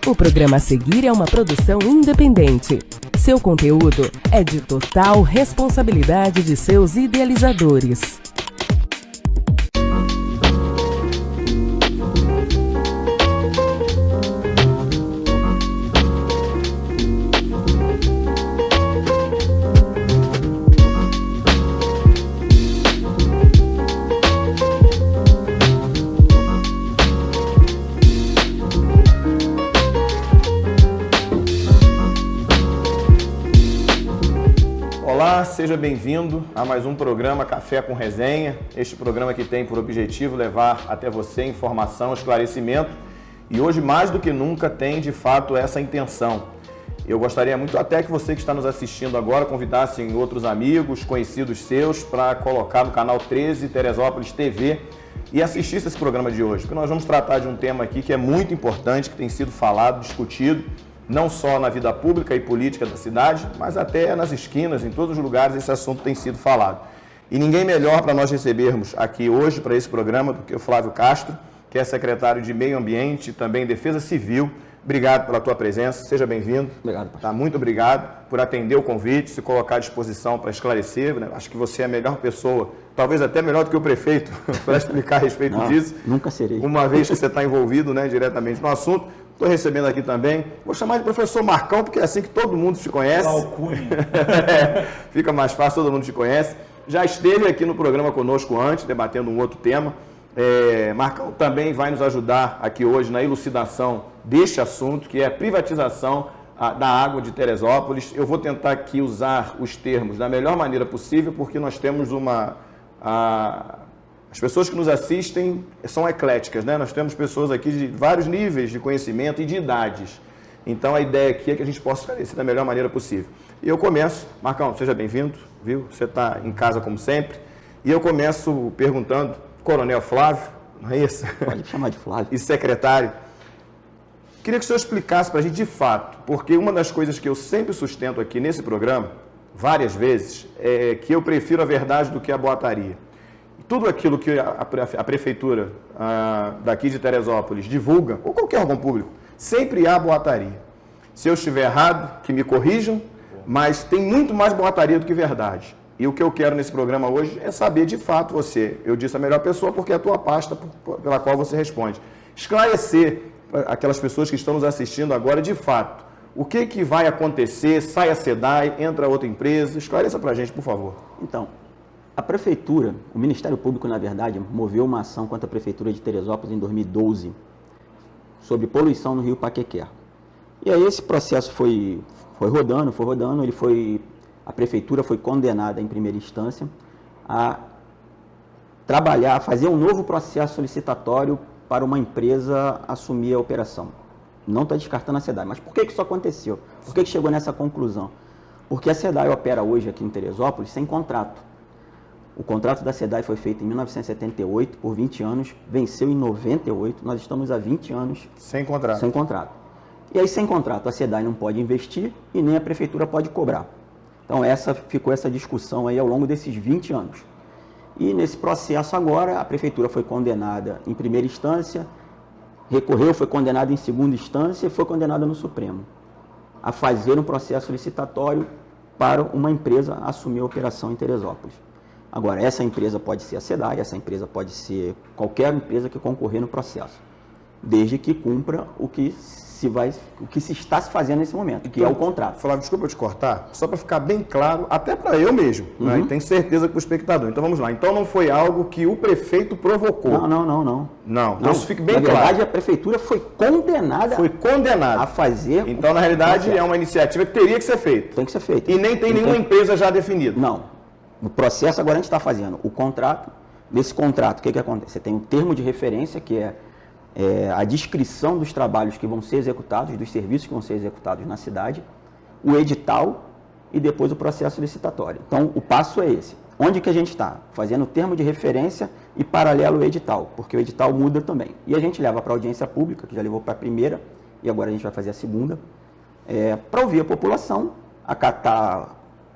O programa a seguir é uma produção independente. Seu conteúdo é de total responsabilidade de seus idealizadores. Olá, seja bem-vindo a mais um programa Café com Resenha. Este programa que tem por objetivo levar até você informação, esclarecimento e hoje mais do que nunca tem de fato essa intenção. Eu gostaria muito até que você que está nos assistindo agora convidasse outros amigos, conhecidos seus para colocar no canal 13 Teresópolis TV e assistisse esse programa de hoje, porque nós vamos tratar de um tema aqui que é muito importante, que tem sido falado, discutido, não só na vida pública e política da cidade, mas até nas esquinas, em todos os lugares esse assunto tem sido falado. E ninguém melhor para nós recebermos aqui hoje para esse programa do que o Flávio Castro, que é secretário de Meio Ambiente e também Defesa Civil. Obrigado pela tua presença, seja bem-vindo. Obrigado, pastor. Muito obrigado por atender o convite, se colocar à disposição para esclarecer, né? Acho que você é a melhor pessoa, talvez até melhor do que o prefeito, para explicar a respeito disso. Nunca serei. Uma vez que você está envolvido, né, diretamente no assunto. Estou recebendo aqui também, vou chamar de professor Marcão, porque é assim que todo mundo te conhece. Fica mais fácil, todo mundo te conhece. Já esteve aqui no programa conosco antes, debatendo um outro tema. Marcão também vai nos ajudar aqui hoje na elucidação deste assunto, que é a privatização da água de Teresópolis. Eu vou tentar aqui usar os termos da melhor maneira possível, porque nós temos as pessoas que nos assistem são ecléticas, né? Nós temos pessoas aqui de vários níveis de conhecimento e de idades. Então, a ideia aqui é que a gente possa esclarecer da melhor maneira possível. E eu começo, Marcão, seja bem-vindo, viu? Você está em casa como sempre. E eu começo perguntando, Coronel Flávio, não é isso? Pode me chamar de Flávio. E secretário, queria que o senhor explicasse para a gente de fato, porque uma das coisas que eu sempre sustento aqui nesse programa, várias vezes, é que eu prefiro a verdade do que a boataria. Tudo aquilo que a prefeitura daqui de Teresópolis divulga, ou qualquer órgão público, sempre há boataria. Se eu estiver errado, que me corrijam, mas tem muito mais boataria do que verdade. E o que eu quero nesse programa hoje é saber de fato você. Eu disse a melhor pessoa porque é a tua pasta pela qual você responde. Esclarecer para aquelas pessoas que estão nos assistindo agora de fato. O que vai acontecer? Sai a SEDAI, entra outra empresa. Esclareça para a gente, por favor. Então, a Prefeitura, o Ministério Público, na verdade, moveu uma ação contra a Prefeitura de Teresópolis em 2012 sobre poluição no Rio Paquequer. E aí esse processo foi rodando, a Prefeitura foi condenada em primeira instância a trabalhar, a fazer um novo processo solicitatório para uma empresa assumir a operação. Não está descartando a SEDAI, mas por que isso aconteceu? Por que chegou nessa conclusão? Porque a SEDAI opera hoje aqui em Teresópolis sem contrato. O contrato da SEDAI foi feito em 1978, por 20 anos, venceu em 98, nós estamos há 20 anos sem contrato. Sem contrato. E aí, sem contrato, a SEDAI não pode investir e nem a Prefeitura pode cobrar. Então, ficou essa discussão aí ao longo desses 20 anos. E nesse processo agora, a Prefeitura foi condenada em primeira instância, recorreu, foi condenada em segunda instância e foi condenada no Supremo a fazer um processo licitatório para uma empresa assumir a operação em Teresópolis. Agora, essa empresa pode ser a SEDAI, essa empresa pode ser qualquer empresa que concorrer no processo, desde que cumpra o que se está se fazendo nesse momento, que é o contrato. Flávio, desculpa eu te cortar, só para ficar bem claro, até para eu mesmo, né? E tenho certeza que para o espectador. Então vamos lá, então não foi algo que o prefeito provocou. Não. Então isso fique bem claro. Na verdade, a Prefeitura foi condenada a fazer... Então, na realidade, é uma iniciativa que teria que ser feita. Tem que ser feita. E nem tem nenhuma empresa já definida. Não. No processo, agora a gente está fazendo o contrato. Nesse contrato, o que acontece? Você tem um termo de referência, que é a descrição dos trabalhos que vão ser executados, dos serviços que vão ser executados na cidade, o edital e depois o processo licitatório. Então, o passo é esse. Onde que a gente está? Fazendo o termo de referência e paralelo o edital, porque o edital muda também. E a gente leva para a audiência pública, que já levou para a primeira, e agora a gente vai fazer a segunda, para ouvir a população,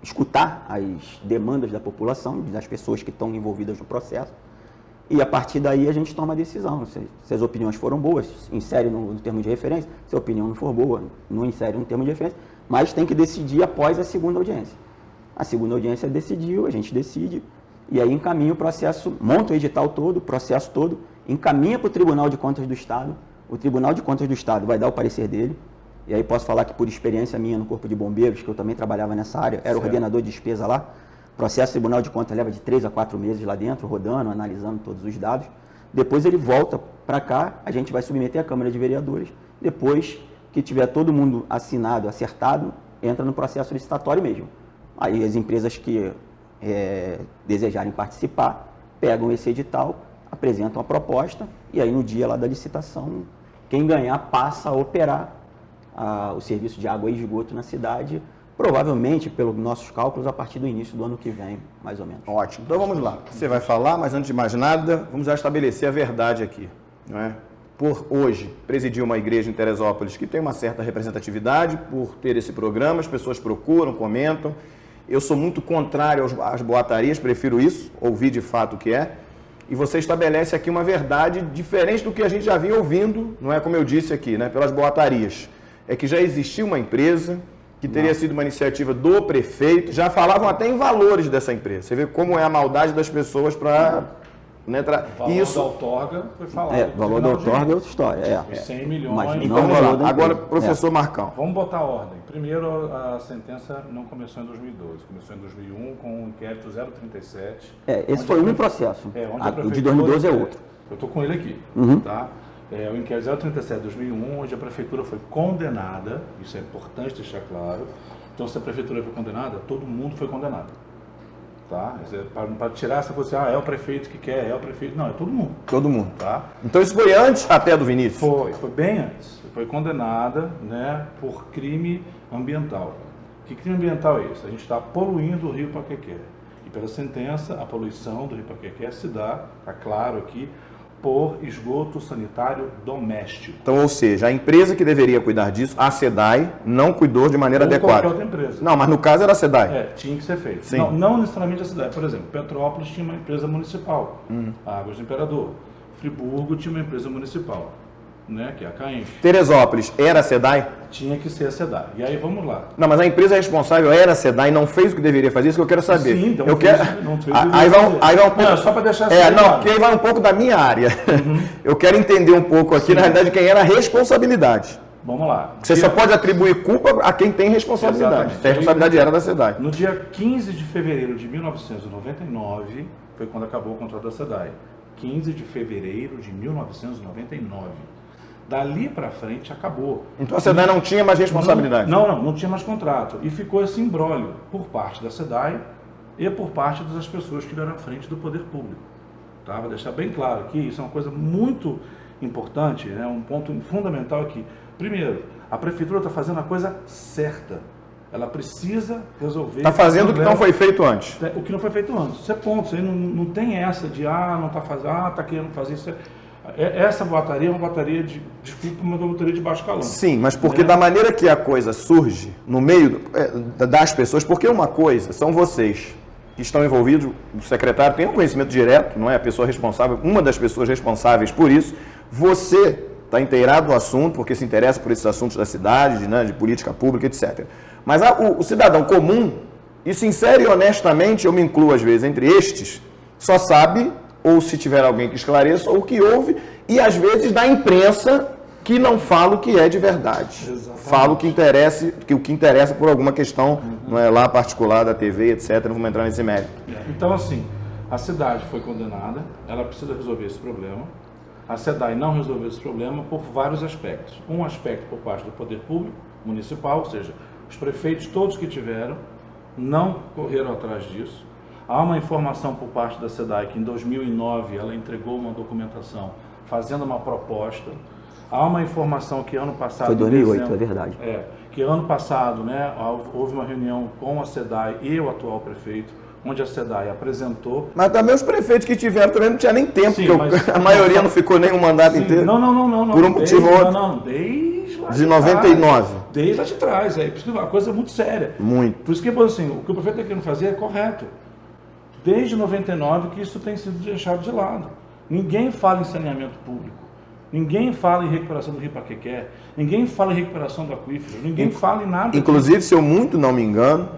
escutar as demandas da população, das pessoas que estão envolvidas no processo, e a partir daí a gente toma a decisão. Se as opiniões foram boas, insere no termo de referência. Se a opinião não for boa, não insere no termo de referência, mas tem que decidir após a segunda audiência. A segunda audiência decidiu, a gente decide, e aí encaminha o processo, monta o edital todo, o processo todo, encaminha para o Tribunal de Contas do Estado. O Tribunal de Contas do Estado vai dar o parecer dele, e aí posso falar que por experiência minha no Corpo de Bombeiros, que eu também trabalhava nessa área, era o ordenador de despesa lá. O processo Tribunal de Contas leva de 3 a 4 meses lá dentro, rodando, analisando todos os dados. Depois ele volta para cá, a gente vai submeter à Câmara de Vereadores. Depois que tiver todo mundo assinado, acertado, entra no processo licitatório mesmo. Aí as empresas que desejarem participar, pegam esse edital, apresentam a proposta, e aí no dia lá da licitação, quem ganhar passa a operar o serviço de água e esgoto na cidade, provavelmente, pelos nossos cálculos, a partir do início do ano que vem, mais ou menos. Ótimo. Então vamos lá. Você vai falar, mas antes de mais nada, vamos já estabelecer a verdade aqui, não é? Por hoje, presidir uma igreja em Teresópolis que tem uma certa representatividade, por ter esse programa, as pessoas procuram, comentam. Eu sou muito contrário às boatarias, prefiro isso, ouvir de fato o que é. E você estabelece aqui uma verdade diferente do que a gente já vinha ouvindo, não é como eu disse aqui, né, pelas boatarias. É que já existia uma empresa que teria sido uma iniciativa do prefeito, já falavam até em valores dessa empresa. Você vê como é a maldade das pessoas para... Né, o valor da outorga foi falado. O valor da outorga é outra história. Os 100 milhões. Mas então vamos lá. Agora, professor Marcão. Vamos botar a ordem. Primeiro, a sentença não começou em 2012, começou em 2001 com o inquérito 037. Esse foi um processo. O de 2012 é outro. Eu estou com ele aqui. Tá? O inquérito 037 de 2001, onde a prefeitura foi condenada, isso é importante deixar claro. Então, se a prefeitura foi condenada, todo mundo foi condenado. Tá? Para tirar essa posição, é o prefeito que quer, é o prefeito. Não, é todo mundo. Todo mundo. Tá? Então isso foi antes até do Vinícius? Foi bem antes. Foi condenada, né, por crime ambiental. Que crime ambiental é esse? A gente está poluindo o rio Paquequé. E pela sentença, a poluição do rio Paquequé se dá, está claro aqui, por esgoto sanitário doméstico. Então, ou seja, a empresa que deveria cuidar disso, a SEDAI, não cuidou de maneira adequada. Qualquer outra empresa. Não, mas no caso era a SEDAI. Tinha que ser feito. Sim. Não necessariamente a SEDAI. Por exemplo, Petrópolis tinha uma empresa municipal, a Águas do Imperador. Friburgo tinha uma empresa municipal, né, que é a CAENF. Teresópolis era a SEDAI? Tinha que ser a SEDAI. E aí vamos lá. Não, mas a empresa responsável era a SEDAI e não fez o que deveria fazer, isso que eu quero saber. Sim, então eu fez, quero... não fez aí vai um pouco... Não, só para deixar porque aí vai um pouco da minha área. Eu quero entender um pouco aqui, na realidade, quem era a responsabilidade. Vamos lá. Você só pode atribuir culpa a quem tem responsabilidade. A responsabilidade era da SEDAI. No dia 15 de fevereiro de 1999, foi quando acabou o contrato da SEDAI. 15 de fevereiro de 1999. Dali para frente acabou. Então a SEDAI não tinha mais responsabilidade? Não tinha mais contrato. E ficou esse imbróglio por parte da SEDAI e por parte das pessoas que eram à frente do poder público. Tá? Vou deixar bem claro aqui, isso é uma coisa muito importante, né? Um ponto fundamental aqui. Primeiro, a prefeitura está fazendo a coisa certa. Ela precisa resolver... Está fazendo o que não foi feito antes. O que não foi feito antes. Isso é ponto. Isso aí não tem essa de, não está fazendo, está querendo fazer isso. Essa boataria é uma boataria uma boataria de baixo calão. Sim, mas porque da maneira que a coisa surge no meio das pessoas, porque uma coisa são vocês que estão envolvidos, o secretário tem um conhecimento direto, não é a pessoa responsável, uma das pessoas responsáveis por isso, você está inteirado do assunto, porque se interessa por esses assuntos da cidade, né, de política pública, etc. Mas o cidadão comum, e sincero e honestamente, eu me incluo às vezes entre estes, só sabe, ou se tiver alguém que esclareça, ou que ouve, e às vezes da imprensa que não fala o que é de verdade. Exatamente. Fala o que interessa por alguma questão não é, lá particular da TV, etc. Não vamos entrar nesse mérito. Então, assim, a cidade foi condenada, ela precisa resolver esse problema. A SEDAI não resolveu esse problema por vários aspectos. Um aspecto por parte do poder público municipal, ou seja, os prefeitos todos que tiveram não correram atrás disso. Há uma informação por parte da SEDAI que em 2009 ela entregou uma documentação fazendo uma proposta. Há uma informação que ano passado... Foi 2008, é verdade. Que ano passado, né, houve uma reunião com a SEDAI e o atual prefeito, onde a SEDAI apresentou... Mas também os prefeitos que tiveram também não tinha nem tempo, porque a maioria não ficou nem um mandato inteiro. Não. Por um motivo ou outro. Desde lá de 99. Desde lá de trás. Por isso que a coisa é muito séria. Muito. Por isso que, assim, o que o prefeito está querendo fazer é correto. Desde 99 que isso tem sido deixado de lado. Ninguém fala em saneamento público. Ninguém fala em recuperação do Rio Paquequé. Ninguém fala em recuperação do aquífero. Ninguém fala em nada. Inclusive, se eu muito não me engano,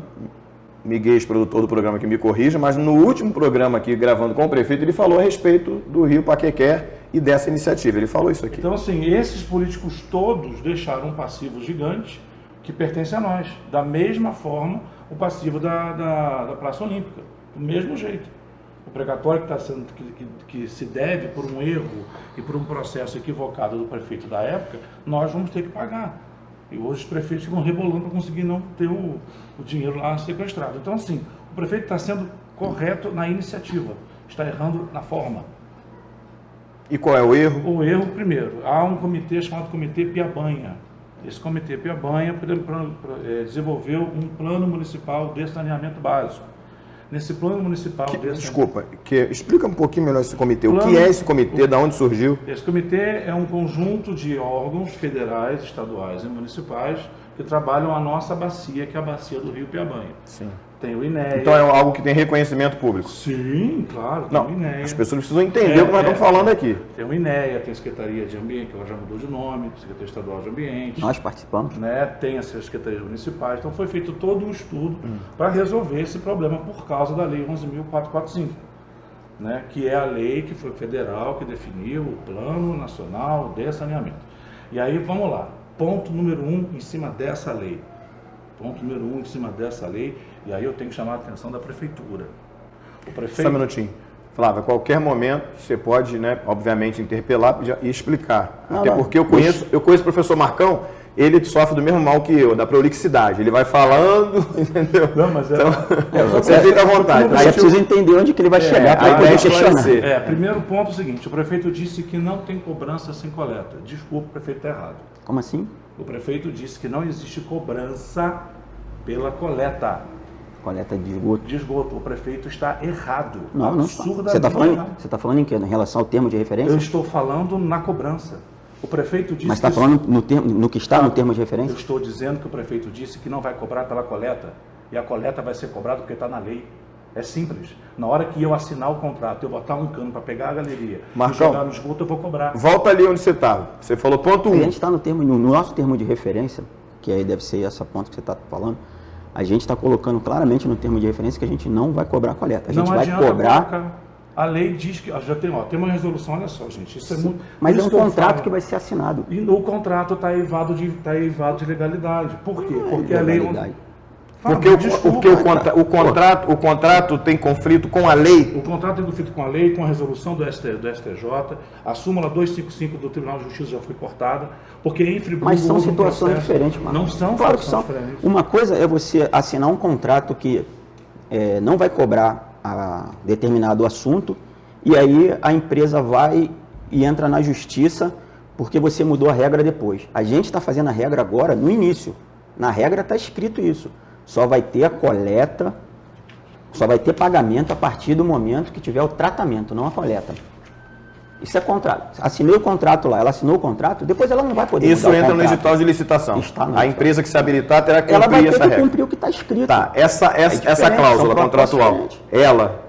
Miguel, produtor do programa, que me corrija, mas no último programa aqui, gravando com o prefeito, ele falou a respeito do Rio Paquequé e dessa iniciativa. Ele falou isso aqui. Então, assim, esses políticos todos deixaram um passivo gigante que pertence a nós. Da mesma forma, o passivo da Praça Olímpica. Do mesmo jeito. O precatório que, que se deve por um erro e por um processo equivocado do prefeito da época, nós vamos ter que pagar. E hoje os prefeitos ficam rebolando para conseguir não ter o dinheiro lá sequestrado. Então, assim, o prefeito está sendo correto na iniciativa, está errando na forma. E qual é o erro? O erro, primeiro, há um comitê chamado Comitê Piabanha. Esse Comitê Piabanha desenvolveu um plano municipal de saneamento básico. Nesse plano municipal... Desculpa, explica um pouquinho melhor esse comitê. O que é esse comitê? De onde surgiu? Esse comitê é um conjunto de órgãos federais, estaduais e municipais que trabalham a nossa bacia, que é a bacia do Rio Piabanha. Sim. Tem o INEA. Então é algo que tem reconhecimento público? Sim, claro, tem o INEA. As pessoas precisam entender o que nós estamos falando aqui. Tem o INEA, tem a Secretaria de Ambiente, que ela já mudou de nome, Secretaria Estadual de Ambiente. Nós participamos. Né? Tem as secretarias municipais. Então foi feito todo um estudo para resolver esse problema por causa da Lei 11.445, né? Que é a lei que foi federal, que definiu o Plano Nacional de Saneamento. E aí, vamos lá. Ponto número 1 em cima dessa lei. Ponto número 1 em cima dessa lei, e aí eu tenho que chamar a atenção da prefeitura. O prefeito... Só um minutinho. Flávio, a qualquer momento você pode, né, obviamente, interpelar e explicar. Até porque eu conheço o professor Marcão, ele sofre do mesmo mal que eu, da prolixidade. Ele vai falando, entendeu? Não, mas então, você fica à vontade. Aí é preciso entender onde que ele vai chegar para poder questionar. Primeiro ponto é o seguinte, o prefeito disse que não tem cobrança sem coleta. Desculpa, o prefeito está errado. Como assim? O prefeito disse que não existe cobrança pela coleta. Coleta de esgoto. De esgoto. O prefeito está errado. Não, não está. Você está falando em quê? Em relação ao termo de referência? Eu estou falando na cobrança. O prefeito disse... Mas está falando no que está no termo de referência? Eu estou dizendo que o prefeito disse que não vai cobrar pela coleta. E a coleta vai ser cobrada porque está na lei. É simples. Na hora que eu assinar o contrato, eu botar um cano para pegar a galeria Marcão, e jogar no esgoto, eu vou cobrar. Volta ali onde você estava. Você falou ponto 1. A gente está no nosso termo de referência, que aí deve ser essa ponto que você está falando, a gente está colocando claramente no termo de referência que a gente não vai cobrar coleta. A gente vai cobrar... Colocar. A lei diz que... Já tem uma resolução, olha só, gente. Isso é muito... Mas é um contrato que vai ser assinado. E no contrato está eivado de legalidade. Por quê? Porque a lei... Porque o contrato tem conflito com a lei? O contrato tem conflito com a lei, com a resolução do STJ, a súmula 255 do Tribunal de Justiça já foi cortada, porque em Friburgo... Mas são situações diferentes, Marcos. Não são claro situações diferentes. Uma coisa é você assinar um contrato que não vai cobrar a determinado assunto, e aí a empresa vai e entra na justiça porque você mudou a regra depois. A gente está fazendo a regra agora no início. Na regra está escrito isso. Só vai ter a coleta, só vai ter pagamento a partir do momento que tiver o tratamento, não a coleta. Isso é contrato. Assinei o contrato lá, ela assinou o contrato, depois ela não vai poder Isso mudar entra no edital de licitação. A empresa que se habilitar terá que cumprir essa regra. Ela vai ter que cumprir o que está escrito. Tá, essa cláusula contratual, ela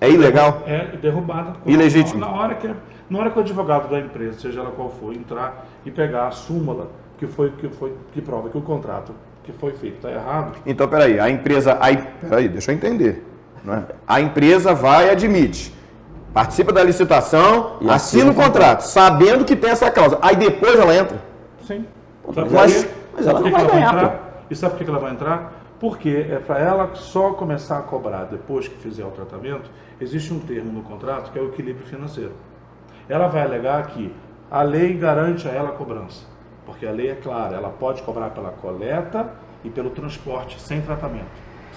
é ilegal? É derrubada. Ilegítima. Na hora que o advogado da empresa, seja ela qual for, entrar e pegar a súmula que prova que o contrato que foi feito está errado. Então, peraí, deixa eu entender. Não é? A empresa vai e admite, participa da licitação, assina o contrato, sabendo que tem essa cláusula. Aí depois ela entra? Sim. Mas ela não vai ganhar. E sabe por que ela vai entrar? Porque é para ela só começar a cobrar depois que fizer o tratamento, existe um termo no contrato que é o equilíbrio financeiro. Ela vai alegar que a lei garante a ela a cobrança. Porque a lei é clara, ela pode cobrar pela coleta e pelo transporte sem tratamento,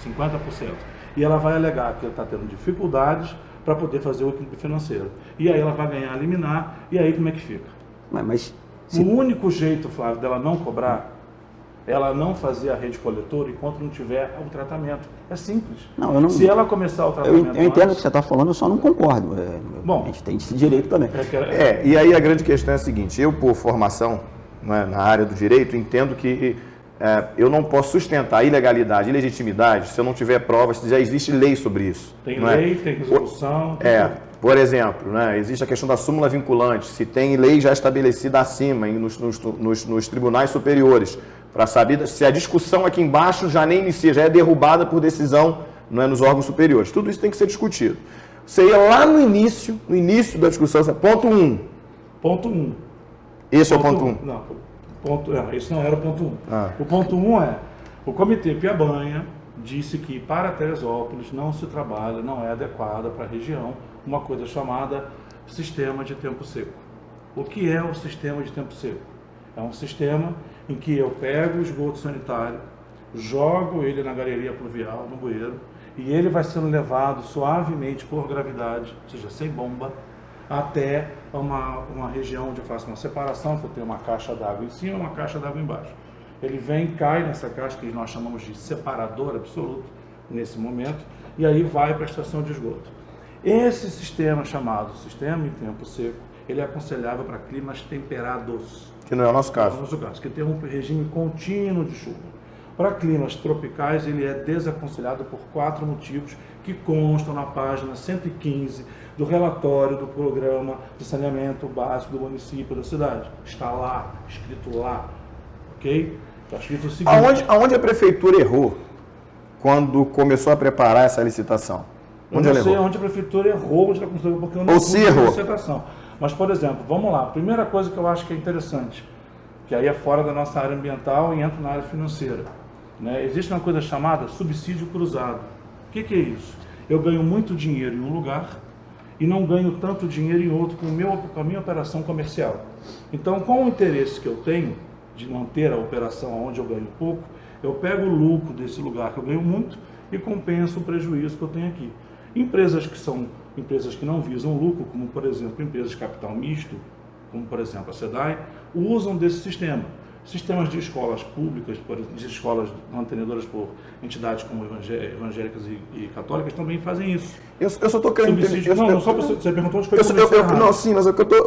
50%. E ela vai alegar que ela está tendo dificuldades para poder fazer o equilíbrio financeiro. E aí ela vai ganhar a liminar, e aí como é que fica? O único jeito, Flávio, dela não cobrar, ela não fazer a rede coletora enquanto não tiver o tratamento. É simples. Se ela começar o tratamento eu entendo o que você está falando, eu só não concordo. Bom, a gente tem esse direito também. E aí a grande questão é a seguinte, eu por formação, na área do direito, entendo que eu não posso sustentar ilegalidade, ilegitimidade, se eu não tiver provas, se já existe lei sobre isso. Tem lei, tem resolução. Por exemplo, né, existe a questão da súmula vinculante, se tem lei já estabelecida acima, nos tribunais superiores, para saber se a discussão aqui embaixo já nem inicia, já é derrubada por decisão, não é, nos órgãos superiores. Tudo isso tem que ser discutido. Você ia lá no início da discussão, ponto 1. Ponto 1. Esse é o ponto 1? Não, esse não era o ponto 1. O ponto 1 é, o Comitê Piabanha disse que para Teresópolis não se trabalha, não é adequada para a região, uma coisa chamada sistema de tempo seco. O que é o sistema de tempo seco? É um sistema em que eu pego o esgoto sanitário, jogo ele na galeria pluvial, no bueiro, e ele vai sendo levado suavemente por gravidade, ou seja, sem bomba, até uma região onde eu faço uma separação, que eu tenho uma caixa d'água em cima e uma caixa d'água embaixo. Ele vem, cai nessa caixa, que nós chamamos de separador absoluto, nesse momento, e aí vai para a estação de esgoto. Esse sistema, chamado sistema em tempo seco, ele é aconselhável para climas temperados. Que não é o nosso caso. Não é o nosso caso, que tem um regime contínuo de chuva. Para climas tropicais, ele é desaconselhado por 4 motivos que constam na página 115 do relatório do Programa de Saneamento Básico do município da cidade. Está lá, escrito lá, ok? Está escrito o seguinte... Aonde a prefeitura errou quando começou a preparar essa licitação? Onde eu não sei onde a prefeitura errou, porque eu não sei a licitação. Mas, por exemplo, vamos lá. Primeira coisa que eu acho que é interessante, que aí é fora da nossa área ambiental e entra na área financeira. Né? Existe uma coisa chamada subsídio cruzado. O que é isso? Eu ganho muito dinheiro em um lugar e não ganho tanto dinheiro em outro com a minha operação comercial. Então, com o interesse que eu tenho de manter a operação onde eu ganho pouco, eu pego o lucro desse lugar que eu ganho muito e compenso o prejuízo que eu tenho aqui. Empresas que são empresas que não visam lucro, como por exemplo empresas de capital misto, como por exemplo a SEDAI, usam desse sistema. Sistemas de escolas públicas, de escolas mantenedoras por entidades como evangélicas e católicas também fazem isso. Eu só estou querendo entender... Só você perguntou onde foi Não, sim, mas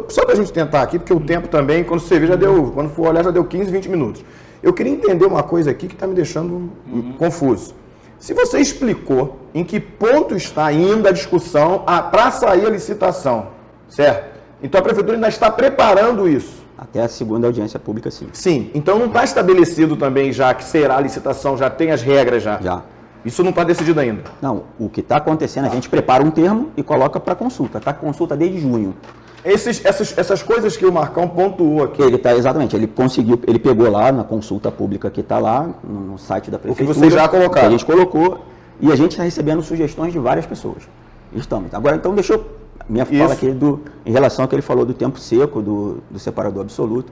só para a gente tentar aqui, porque o tempo também, quando você vê, quando for olhar, já deu 15, 20 minutos. Eu queria entender uma coisa aqui que está me deixando confuso. Se você explicou em que ponto está ainda a discussão para sair a licitação, certo? Então a prefeitura ainda está preparando isso. Até a segunda audiência pública, sim. Sim, então não está estabelecido também já que será a licitação, já tem as regras já? Já. Isso não está decidido ainda? Não, o que está acontecendo, a gente prepara um termo e coloca para consulta. Está consulta desde junho. Essas coisas que o Marcão pontuou aqui. Exatamente, ele pegou lá na consulta pública que está lá, no site da prefeitura. O que vocês já colocaram. A gente colocou e a gente está recebendo sugestões de várias pessoas. Estamos. Agora, então, deixa eu... Minha fala aqui em relação ao que ele falou do tempo seco, do separador absoluto.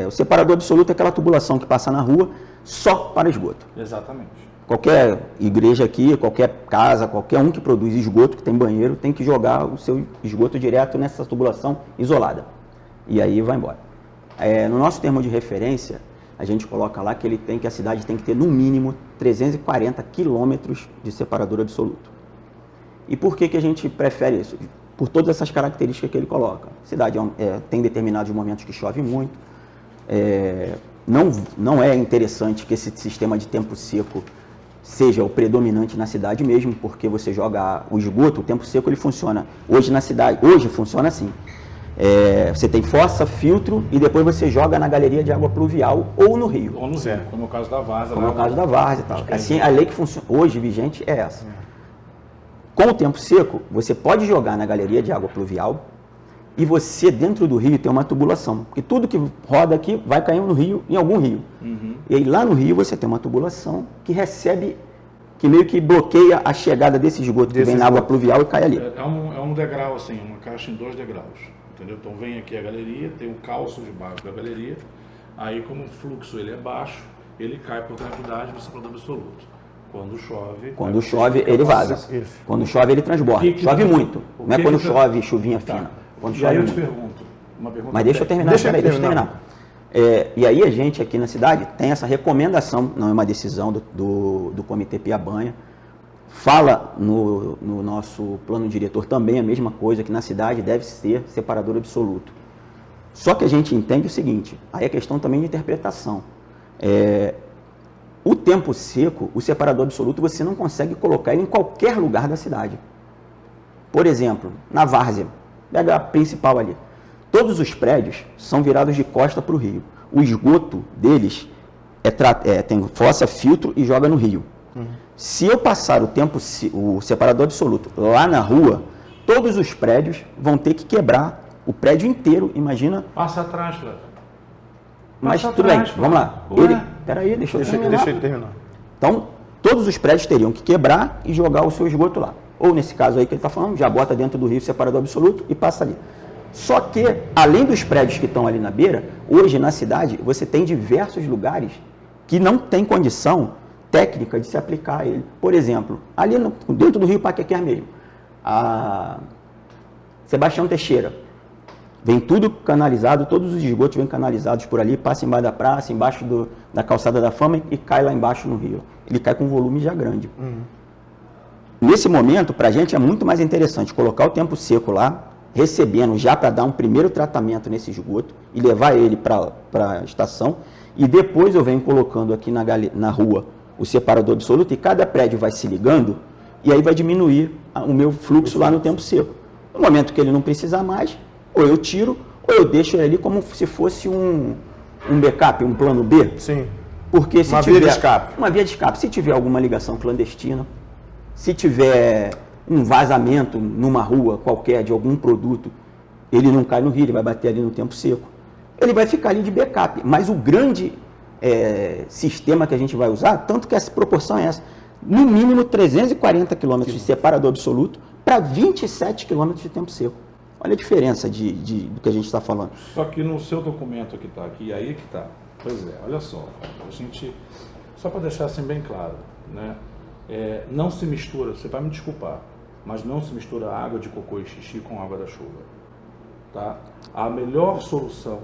O separador absoluto é aquela tubulação que passa na rua só para esgoto. Exatamente. Qualquer igreja aqui, qualquer casa, qualquer um que produz esgoto, que tem banheiro, tem que jogar o seu esgoto direto nessa tubulação isolada. E aí vai embora. No nosso termo de referência, a gente coloca lá que a cidade tem que ter no mínimo 340 quilômetros de separador absoluto. E por que a gente prefere isso? Por todas essas características que ele coloca. A cidade tem determinados momentos que chove muito. Não é interessante que esse sistema de tempo seco seja o predominante na cidade mesmo, porque você joga o esgoto, o tempo seco ele funciona. Hoje na cidade, funciona assim. Você tem fossa, filtro e depois você joga na galeria de água pluvial ou no rio. Ou no rio, como é o caso da Várzea. Como é o caso da Várzea e tal. Assim, a lei que funciona hoje vigente é essa. Com o tempo seco, você pode jogar na galeria de água pluvial e você, dentro do rio, tem uma tubulação. Porque tudo que roda aqui vai cair no rio, em algum rio. E aí lá no rio você tem uma tubulação que recebe, que meio que bloqueia a chegada desse esgoto que vem na água pluvial e cai ali. É um degrau assim, uma caixa em 2 degraus. Entendeu? Então vem aqui a galeria, tem um calço debaixo da galeria, aí como o fluxo ele é baixo, ele cai por gravidade no separador absoluto. Quando chove, ele vaza. Quando chove, ele transborda. Chove muito. Não é quando chove chuvinha fina. Quando chove aí eu muito. te pergunto uma pergunta. Mas deixa eu terminar. Deixa eu terminar. E aí a gente aqui na cidade tem essa recomendação, não é uma decisão do Comitê Piabanha. Fala no nosso plano diretor também a mesma coisa, que na cidade deve ser separador absoluto. Só que a gente entende o seguinte, aí é questão também de interpretação. O tempo seco, o separador absoluto, você não consegue colocar ele em qualquer lugar da cidade. Por exemplo, na várzea, pega a principal ali. Todos os prédios são virados de costa para o rio. O esgoto deles tem fossa, filtro e joga no rio. Se eu passar o separador absoluto lá na rua, todos os prédios vão ter que quebrar o prédio inteiro, imagina. Passa atrás, Flávio. Mas tudo bem, vamos lá. Peraí, deixa ele terminar. Então, todos os prédios teriam que quebrar e jogar o seu esgoto lá. Ou nesse caso aí que ele está falando, já bota dentro do rio separador absoluto e passa ali. Só que, além dos prédios que estão ali na beira, hoje na cidade você tem diversos lugares que não tem condição técnica de se aplicar a ele. Por exemplo, ali dentro do rio Paquequer mesmo, a Sebastião Teixeira, vem tudo canalizado, todos os esgotos vêm canalizados por ali, passa embaixo da praça, embaixo da calçada da Fama e cai lá embaixo no rio. Ele cai com um volume já grande. Nesse momento, para a gente é muito mais interessante colocar o tempo seco lá, recebendo já para dar um primeiro tratamento nesse esgoto e levar ele para a estação, e depois eu venho colocando aqui na rua o separador absoluto e cada prédio vai se ligando e aí vai diminuir o meu fluxo lá no tempo seco. No momento que ele não precisar mais, ou eu tiro, ou eu deixo ele ali como se fosse um backup, um plano B. Sim. Porque se Uma tiver, via de escape. Uma via de escape. Se tiver alguma ligação clandestina, se tiver um vazamento numa rua qualquer de algum produto, ele não cai no rio, ele vai bater ali no tempo seco. Ele vai ficar ali de backup. Mas o grande sistema que a gente vai usar, tanto que essa proporção é essa, no mínimo 340 km de separador absoluto para 27 km de tempo seco. Olha a diferença do que a gente está falando. Só que no seu documento que está aqui, aí que está. Pois é, olha só, a gente, só para deixar assim bem claro, né? Não se mistura, você vai me desculpar, mas não se mistura água de cocô e xixi com água da chuva. Tá? A melhor solução...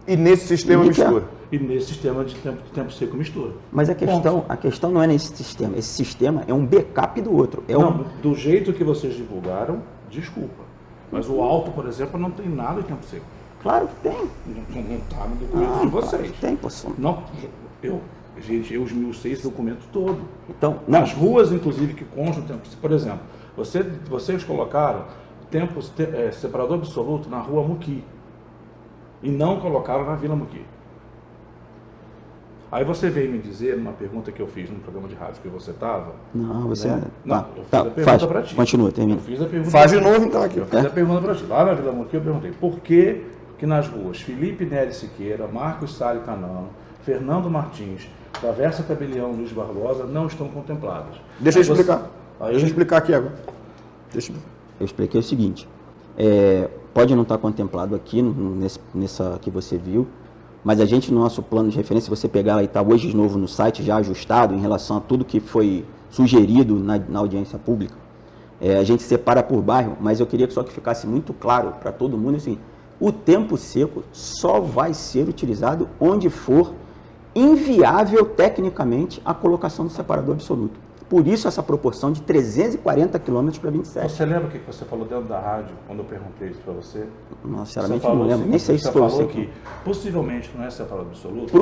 E nesse sistema mistura. E nesse sistema de tempo seco mistura. Mas a questão não é nesse sistema. Esse sistema é um backup do outro. Do jeito que vocês divulgaram, desculpa. Mas o alto, por exemplo, não tem nada de tempo seco. Claro que tem. Não está no documento de vocês. Claro que tem, posso. Não, eu esmiucei esse documento todo. Então, nas ruas, inclusive, que constam o tempo. Por exemplo, vocês colocaram separador absoluto na rua Muqui e não colocaram na Vila Muqui. Aí você veio me dizer, numa pergunta que eu fiz no programa de rádio que você estava... Não, você... Né? Não, eu fiz a pergunta para ti. Continua, termina. Faz de novo, então, aqui. Eu fiz a pergunta para ti. Lá na Vila Muqui eu perguntei, por que nas ruas Felipe Nery Siqueira, Marcos Salles Canano, Fernando Martins, Travessa Tabelião, Luiz Barbosa não estão contempladas? Deixa eu explicar. Deixa eu explicar aqui agora. Eu expliquei o seguinte, pode não estar contemplado aqui, nessa que você viu, mas a gente, no nosso plano de referência, se você pegar e está hoje de novo no site, já ajustado em relação a tudo que foi sugerido na audiência pública, a gente separa por bairro, mas eu queria só que ficasse muito claro para todo mundo, assim, o tempo seco só vai ser utilizado onde for inviável tecnicamente a colocação do separador absoluto. Por isso essa proporção de 340 km para 27. Você lembra o que você falou dentro da rádio, quando eu perguntei isso para você? Não, sinceramente não lembro, nem sei se foi você. Você falou que possivelmente não é separador absoluto?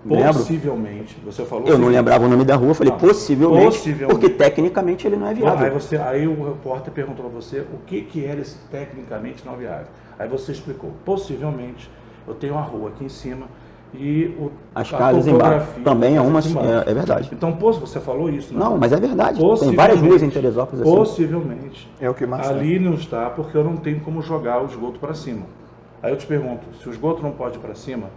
Possivelmente, você falou... Eu não lembrava o nome da rua, eu falei possivelmente, porque tecnicamente ele não é viável. Aí o repórter perguntou para você o que era esse tecnicamente não viável. Aí você explicou, possivelmente eu tenho uma rua aqui em cima e as casas embaixo também é verdade. Então, você falou isso, né? Não, mas é verdade. Tem várias ruas em Teresópolis assim. Possivelmente. É o que mais ali não está, porque eu não tenho como jogar o esgoto para cima. Aí eu te pergunto, se o esgoto não pode ir para cima,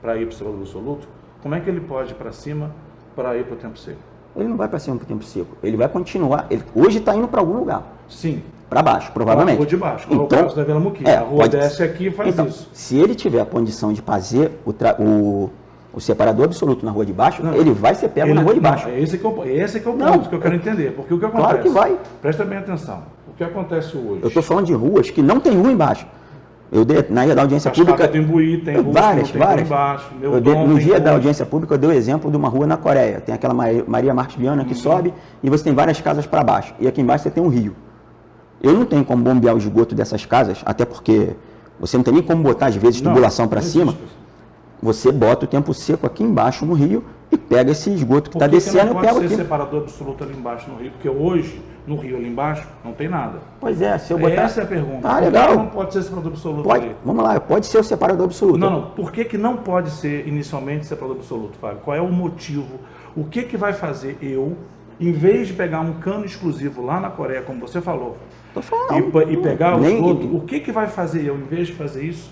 para ir para o separador absoluto, como é que ele pode ir para cima para ir para o tempo seco? Ele não vai para cima para o tempo seco. Ele vai continuar. Hoje está indo para algum lugar. Sim. Para baixo, provavelmente. Rua de baixo, como então, o caso da Vila Muqui. A rua desce aqui e faz isso. Se ele tiver a condição de fazer o separador absoluto na rua de baixo, ele vai ser pego na rua de baixo. Esse que é o ponto que eu quero entender. Porque o que acontece? Claro que vai. Presta bem atenção. O que acontece hoje? Eu estou falando de ruas que não tem rua embaixo. Na dia da audiência pública... Tem Imbuí, tem ruas várias. Embaixo. No dia da audiência pública eu dei o exemplo de uma rua na Coreia. Tem aquela Maria Marques Viana que sobe e você tem várias casas para baixo. E aqui embaixo você tem um rio. Eu não tenho como bombear o esgoto dessas casas, até porque você não tem nem como botar, às vezes, tubulação para cima. Você bota o tempo seco aqui embaixo no rio e pega esse esgoto que está Por que descendo, não eu pego pode ser aqui. separador absoluto ali embaixo no rio? Porque hoje, no rio ali embaixo, não tem nada. Pois é, se eu botar... Essa é a pergunta. Ah, Por que legal. não pode ser separador absoluto Pode, ali? vamos lá, pode ser o separador absoluto. Não. Por que não pode ser inicialmente separador absoluto, Fábio? Qual é o motivo? O que vai fazer eu, em vez de pegar um cano exclusivo lá na Coreia, como você falou, Tô falando. e pegar o Nem- esgoto, o que vai fazer eu, em vez de fazer isso?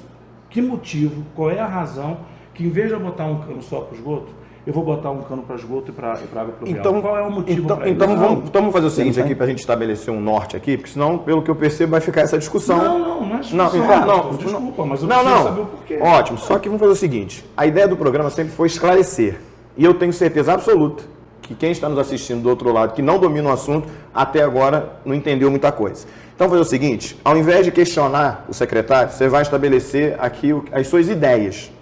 Que motivo? Qual é a razão que, em vez de eu botar um cano só para o esgoto, eu vou botar um cano para esgoto e para água pluvial? Então, Qual é o motivo para isso? Então vamos fazer o seguinte aqui para a gente estabelecer um norte aqui, porque senão, pelo que eu percebo, vai ficar essa discussão. Não é discussão. Desculpa, mas eu preciso saber o porquê. Ótimo, só que vamos fazer o seguinte, a ideia do programa sempre foi esclarecer, e eu tenho certeza absoluta que quem está nos assistindo do outro lado, que não domina o assunto, até agora não entendeu muita coisa. Então, vamos fazer o seguinte, ao invés de questionar o secretário, você vai estabelecer aqui as suas ideias.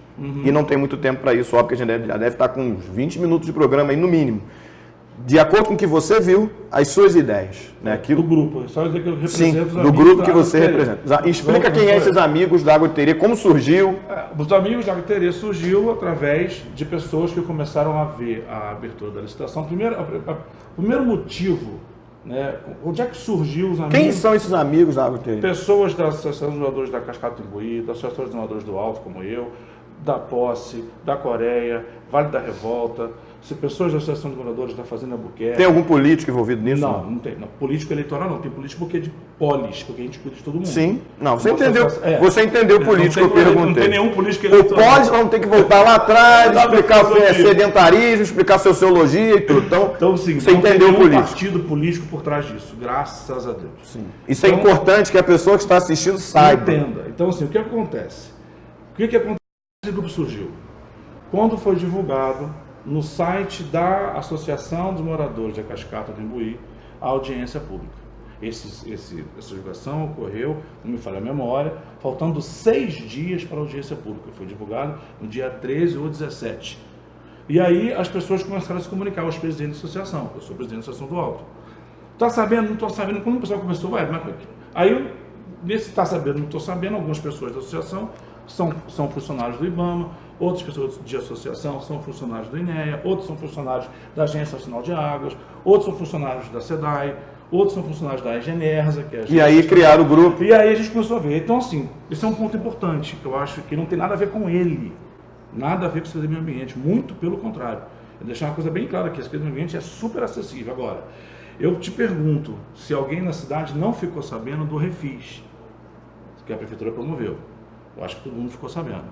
E não tem muito tempo para isso, óbvio que a gente já deve estar com uns 20 minutos de programa aí no mínimo. De acordo com o que você viu, as suas ideias. Né? Aquilo... Do grupo, só dizer que eu represento Sim, os do amigos grupo da que Água você de Terê. representa. Explica quem é esses amigos da Água de Terê, como surgiu. Os amigos da Água de Terê surgiu através de pessoas que começaram a ver a abertura da licitação. O primeiro motivo, né, onde é que surgiu os amigos? Quem são esses amigos da Água de Terê? Pessoas da Associação dos Moradores da Cascata do Imbuí, da Associação dos Moradores do Alto, como eu, da Posse, da Coreia, Vale da Revolta, pessoas da Associação dos Moradores da Fazenda Albuquerque. Tem algum político envolvido nisso? Não tem. Não. Político eleitoral não. Tem político porque é de polis, porque a gente cuida de todo mundo. Sim. Não, você Nossa, entendeu. é. Você entendeu o político que eu perguntei. Não tem nenhum político O eleitoral. polis vamos ter que voltar lá atrás, Dá explicar pra o que é fazer. sedentarismo, explicar sociologia e tudo. Então, sim, você não tem entendeu o nenhum político. partido político por trás disso, graças a Deus. Sim. Isso é Então, importante que a pessoa que está assistindo saiba. Entenda. Então, assim, o que acontece? O que acontece? Esse grupo surgiu quando foi divulgado no site da Associação dos Moradores da Cascata do Imbuí a audiência pública. Essa divulgação ocorreu, não me falha a memória, faltando 6 dias para a audiência pública. Foi divulgado no dia 13 ou 17. E aí as pessoas começaram a se comunicar aos presidentes da associação. Eu sou presidente da Associação do Alto. Está sabendo? Não estou sabendo. Quando o pessoal começou, aí, nesse está sabendo, não estou sabendo, algumas pessoas da associação são funcionários do IBAMA, outras pessoas de associação são funcionários do INEA, outros são funcionários da Agência Nacional de Águas, outros são funcionários da SEDAI, outros são funcionários da Egenerza, que é a E aí criaram o grupo. E aí a gente começou a ver. Então, assim, esse é um ponto importante, que eu acho que não tem nada a ver com ele, nada a ver com o Secretaria do Meio Ambiente, muito pelo contrário. Eu deixar uma coisa bem clara aqui, a Secretaria do Meio Ambiente é super acessível. Agora, eu te pergunto se alguém na cidade não ficou sabendo do Refis, que a Prefeitura promoveu. Eu acho que todo mundo ficou sabendo.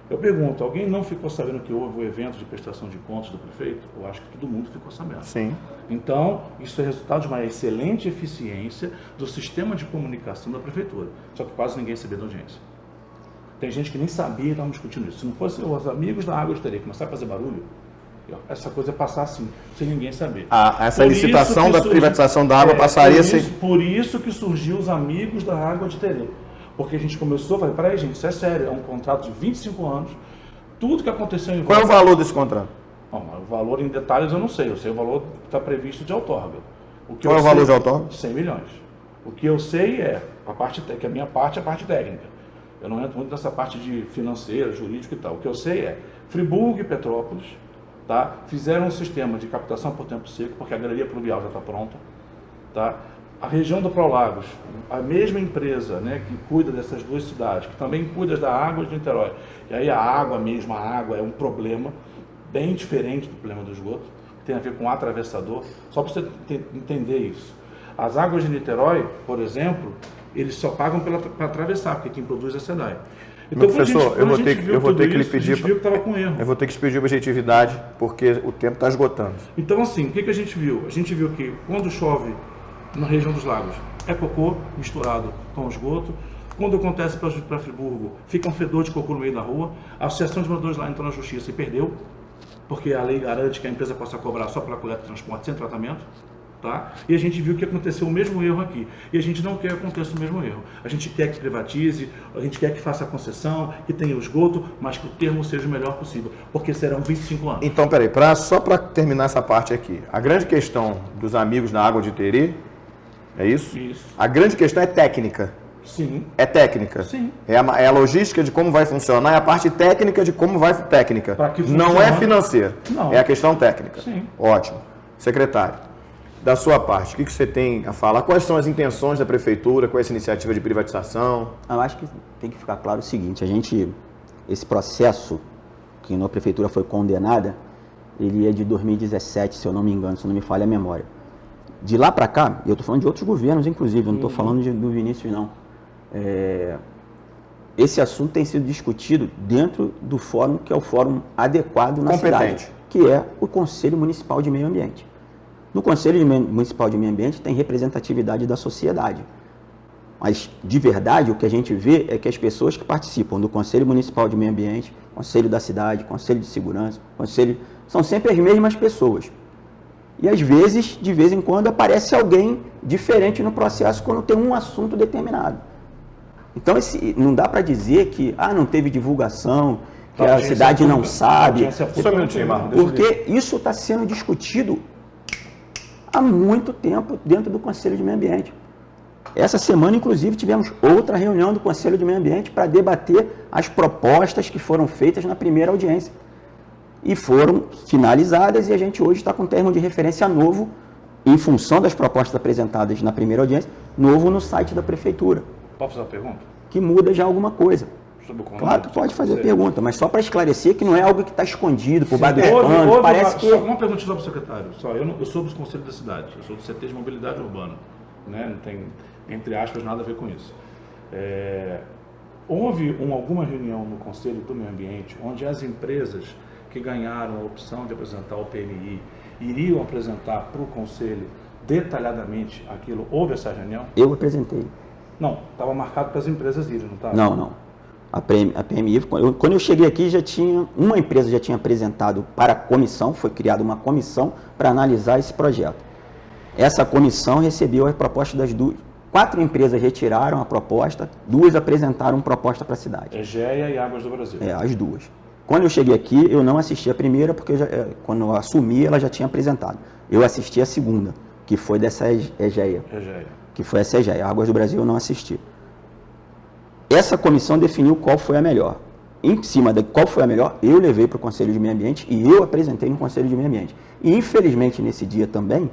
Eu pergunto, alguém não ficou sabendo que houve o evento de prestação de contas do prefeito? Eu acho que todo mundo ficou sabendo. Sim. Então, isso é resultado de uma excelente eficiência do sistema de comunicação da Prefeitura. Só que quase ninguém sabia da audiência. Tem gente que nem sabia e estava discutindo isso. Se não fosse os amigos da Água de Terê começar a fazer barulho, essa coisa ia passar assim, sem ninguém saber. Essa licitação da privatização da água passaria sem... Por isso que surgiu os amigos da Água de Terê. Porque a gente começou a falar, peraí gente, isso é sério, é um contrato de 25 anos, tudo que aconteceu em Qual é o valor desse contrato? Bom, o valor em detalhes eu não sei o valor que está previsto de outorga. Qual é o valor de outorga? 100 milhões. O que eu sei é, que a minha parte é a parte técnica. Eu não entro muito nessa parte de financeira, jurídica e tal. O que eu sei é, Friburgo e Petrópolis, tá, fizeram um sistema de captação por tempo seco, porque a galeria pluvial já está pronta, tá? A região do Prolagos, a mesma empresa, né, que cuida dessas duas cidades, que também cuida da água de Niterói. E aí a água é um problema bem diferente do problema do esgoto, que tem a ver com atravessador. Só para você entender isso. As águas de Niterói, por exemplo, eles só pagam para atravessar, porque quem produz é a SEDAI. Então, professor, eu vou ter que lhe pedir... A gente viu que estava com erro. Eu vou ter que te pedir objetividade, porque o tempo está esgotando. Então, assim, o que a gente viu? A gente viu que quando chove na região dos lagos, é cocô misturado com esgoto. Quando acontece para Friburgo, fica um fedor de cocô no meio da rua. A Associação de Moradores lá entrou na justiça e perdeu, porque a lei garante que a empresa possa cobrar só pela coleta e transporte sem tratamento. Tá? E a gente viu que aconteceu o mesmo erro aqui. E a gente não quer que aconteça o mesmo erro. A gente quer que privatize, a gente quer que faça a concessão, que tenha o esgoto, mas que o termo seja o melhor possível, porque serão 25 anos. Então, peraí, só para terminar essa parte aqui. A grande questão dos amigos da Água de Terê, é isso? Isso. A grande questão é técnica. Sim. É técnica? Sim. É a logística de como vai funcionar, é a parte técnica de como vai técnica. Não é financeira. Não. É a questão técnica. Sim. Ótimo. Secretário, da sua parte, o que você tem a falar? Quais são as intenções da Prefeitura com essa iniciativa de privatização? Eu acho que tem que ficar claro o seguinte, esse processo que na Prefeitura foi condenada, ele é de 2017, se eu não me engano, se não me falha a memória. De lá para cá, eu estou falando de outros governos, inclusive, eu não estou falando do Vinícius, não. Esse assunto tem sido discutido dentro do fórum, que é o fórum adequado na cidade, que é o Conselho Municipal de Meio Ambiente. No Conselho Municipal de Meio Ambiente tem representatividade da sociedade. Mas, de verdade, o que a gente vê é que as pessoas que participam do Conselho Municipal de Meio Ambiente, Conselho da Cidade, Conselho de Segurança, são sempre as mesmas pessoas. E, às vezes, de vez em quando, aparece alguém diferente no processo quando tem um assunto determinado. Então, não dá para dizer que não teve divulgação, que a cidade não sabe, Só um minutinho, Marlon. porque isso está sendo discutido há muito tempo dentro do Conselho de Meio Ambiente. Essa semana, inclusive, tivemos outra reunião do Conselho de Meio Ambiente para debater as propostas que foram feitas na primeira audiência. E foram finalizadas e a gente hoje está com um termo de referência novo, em função das propostas apresentadas na primeira audiência, novo no site da Prefeitura. Posso fazer uma pergunta? Que muda já alguma coisa. Claro que pode fazer pergunta, mas só para esclarecer que não é algo que está escondido por baixo dos panos. Parece que... Uma pergunta só para o secretário. Eu sou do Conselho da Cidade, eu sou do CT de Mobilidade Urbana. Né? Não tem, entre aspas, nada a ver com isso. Houve alguma reunião no Conselho do Meio Ambiente onde as empresas que ganharam a opção de apresentar o PMI iriam apresentar para o Conselho detalhadamente aquilo? Houve essa reunião? Eu apresentei. Não, estava marcado para as empresas irem, não estava? Não. A PMI, quando eu cheguei aqui, uma empresa já tinha apresentado para a comissão, foi criada uma comissão para analisar esse projeto. Essa comissão recebeu a proposta das 4 empresas retiraram a proposta, 2 apresentaram proposta para a cidade. EGEA e Águas do Brasil. As 2. Quando eu cheguei aqui, eu não assisti a primeira, porque quando eu assumi, ela já tinha apresentado. Eu assisti a segunda, que foi dessa EGEA. Que foi essa EGEA. Águas do Brasil eu não assisti. Essa comissão definiu qual foi a melhor. Em cima de qual foi a melhor, eu levei para o Conselho de Meio Ambiente e eu apresentei no Conselho de Meio Ambiente. E, infelizmente, nesse dia também,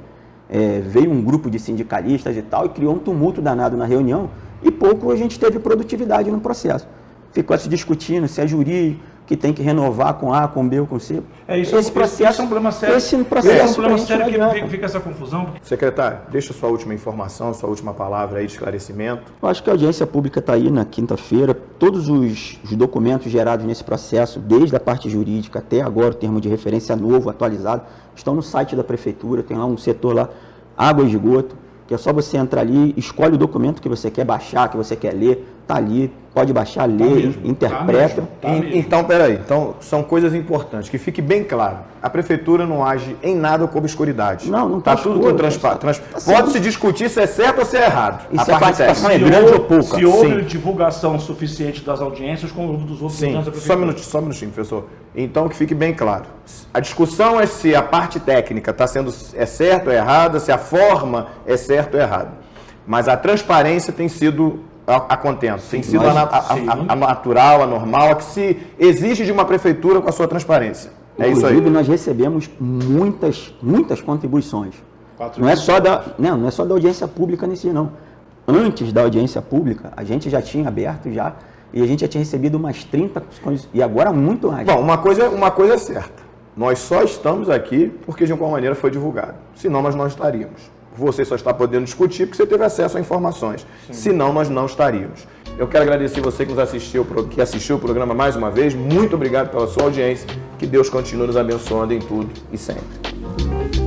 veio um grupo de sindicalistas e tal e criou um tumulto danado na reunião e pouco a gente teve produtividade no processo. Ficou se discutindo se é jurídico, que tem que renovar com A, com B ou com C. Esse processo é um problema sério. Esse processo é um problema sério que fica essa confusão. Secretário, deixa sua última informação, sua última palavra aí de esclarecimento. Eu acho que a audiência pública está aí na quinta-feira. Todos os documentos gerados nesse processo, desde a parte jurídica até agora, o termo de referência novo, atualizado, estão no site da Prefeitura. Tem lá um setor lá, água e esgoto, que é só você entrar ali, escolhe o documento que você quer baixar, que você quer ler, está ali, pode baixar, ler, interpreta. Então, peraí, então são coisas importantes, que fique bem claro, a Prefeitura não age em nada com obscuridade. Não está tudo com transparência. Pode-se discutir se é certo ou se é errado. E se a participação é grande ou pouca. Se houve divulgação suficiente das audiências, como houve dos outros da Prefeitura. Só um minutinho, professor. Então, que fique bem claro. A discussão é se a parte técnica é certa ou errada, se a forma é certa ou errada. Mas a transparência tem sido a contento, tem sido a natural, a normal, a que se exige de uma prefeitura com a sua transparência. É isso aí. Inclusive, nós recebemos muitas contribuições. Não é só da audiência pública nesse, não. Antes da audiência pública, a gente já tinha aberto e a gente já tinha recebido umas 30, e agora muito mais. Bom, uma coisa é certa. Nós só estamos aqui porque de alguma maneira foi divulgado. Senão nós não estaríamos. Você só está podendo discutir porque você teve acesso a informações. Senão nós não estaríamos. Eu quero agradecer você que assistiu o programa mais uma vez. Muito obrigado pela sua audiência. Que Deus continue nos abençoando em tudo e sempre.